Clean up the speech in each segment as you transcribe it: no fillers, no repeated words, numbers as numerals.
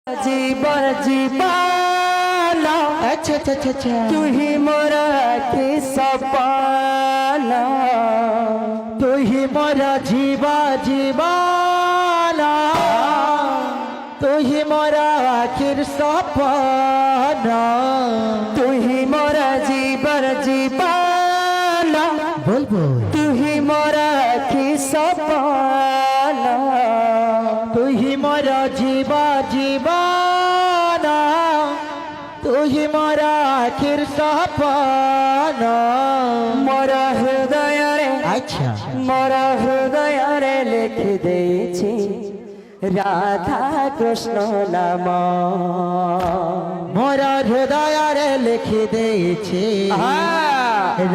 जीवन जीवाना अच्छा अच्छा अच्छा अच्छा तू ही मोरा की सपना तू ही मोरा जीवा जीवाना तू ही मोरा आखिर सपना तू ही मोरा जीवन जीवाना बोल बोल तू ही मोरा की सपना तू ही मोरा जीवा जीवाना तू ही मोरा आखिर सपना मोरा हृदय रे अच्छा मोरा हृदय रे लिख देछि राधा कृष्ण नाम मोरा हृदय रे लिख देछि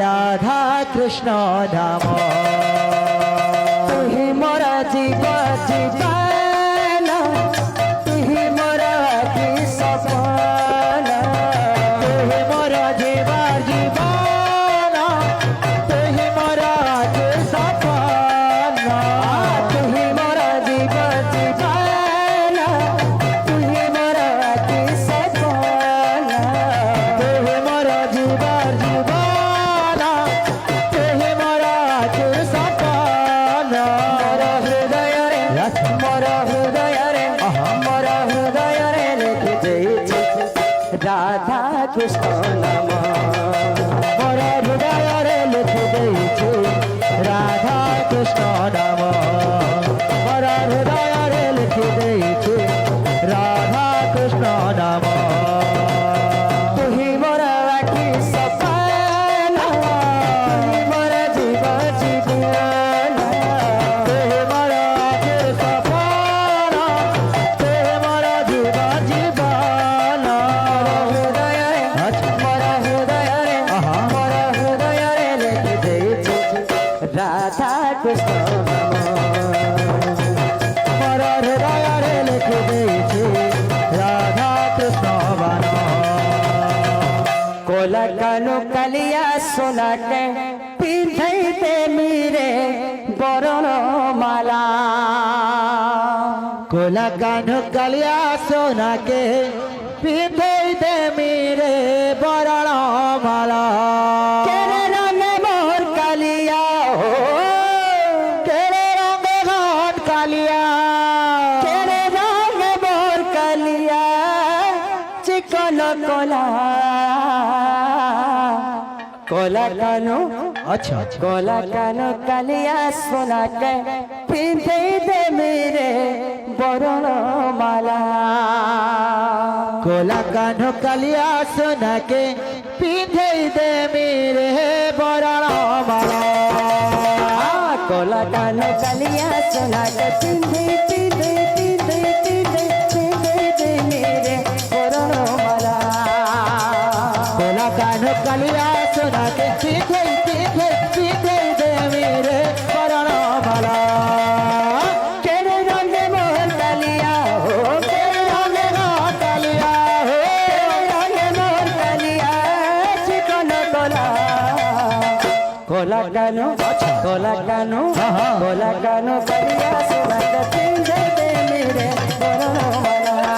राधा कृष्ण नाम तू ही मोरा जीवा जीवाना तू ही मोरा की सपना तू ही मोरा जीवा जीवाना तू ही मोरा आखिर सपना तू ही मोरा जीवा जीवाना तू ही मोरा की सपना तू ही मोरा जीवा जीवाना तू ही मोरा आखिर सपना मोरा हृदय रे मोरा हृदय रे मोरा हृदय रे लिख देछि राधा कृष्ण नाम मोरा हृदय रे लिख देछि राधा कृष्ण नाम मोरा हृदय रे लिख देछि राधा कृष्ण नाम तू ही मोरा की सपना तू ही मोरा जीवा जीवाना तू ही मोरा आखिर सपना तू ही मोरा जीवा जीवाना हृदय रे मोरा हृदय रे मोरा हृदय रे लिख देछि राधा कृष्ण नाम मोरा हृदय रे लिख देछि राधा कृष्ण नाम कोला कानो कालिया सोना के पिंधैते मेरे बरण माला कोला कान कालिया सोना के पिंधे दे मेरे बरण माला केरे रंग मोर कालिया हो तेरे रंग घाट कालिया केरे रंग मोर कालिया चिकन कोला कोला कानो अच्छा अच्छा कोला कानो कालिया सोना के पिंधे दे मेरे बरण माला कोला कान कालिया सोना के पिंधे दे मेरे बरण माला कोला कानो कालिया सोना के पिंधे पिंधे पिंधे पिंधे पिंधे दे मेरे बरण माला कोला कान कालिया सोना के पिंधे पिंधे पिंधे दे मेरे बरण माला केरे रंग मोहन कालिया हो केरे रंग घाट कालिया हो रंग मोहन कालिया चिकन कोला कोला कानो कोला कानो कोला कानो कालिया सोना के पिंधे दे मेरे बरण माला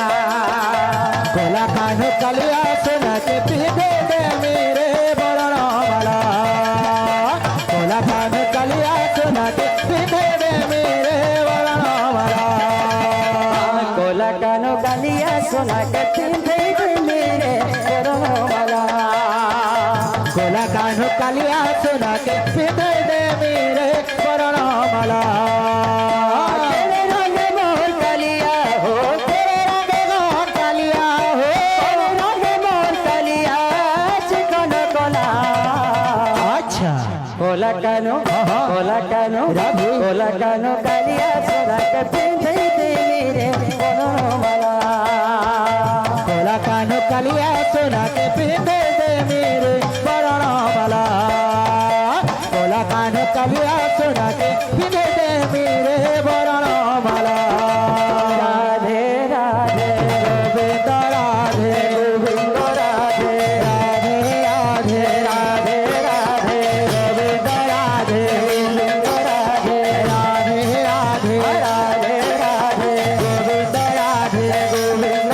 कोला कान कालिया सोना के पिंधे दे मेरे बरण माला कोला कान कालिया सोना के पिंधे दे मेरे बरण माला कोला कानो कालिया सोना के पिंधे दे मेरे बरण माला कोला कान कालिया सोना के पिंधे दे मेरे बरण माला केरे रंग मोहन कालिया हो केरे रंग घाट कालिया हो रंग मोहन कालिया चिकन कोला अच्छा कोला कानो कोला कानो कोला कानो कालिया सोना के पिंधे दे मेरे बरण माला कोला कान कालिया सोना के पिंधे दे मेरे बरण माला कोला कान कालिया सोना के पिंधे दे मेरे बरण माला राधे राधे गोविंद राधे गोविंद राधे राधे राधे राधे राधे गोविंद राधे गोविंद राधे राधे राधे राधे राधे गोविंद राधे गोविंद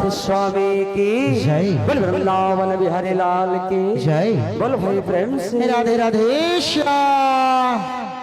नाथ स्वामी की जय। बोल वृंदावन बिहारी लाल की जय। बोल भाई प्रेम से राधे राधे श्याम।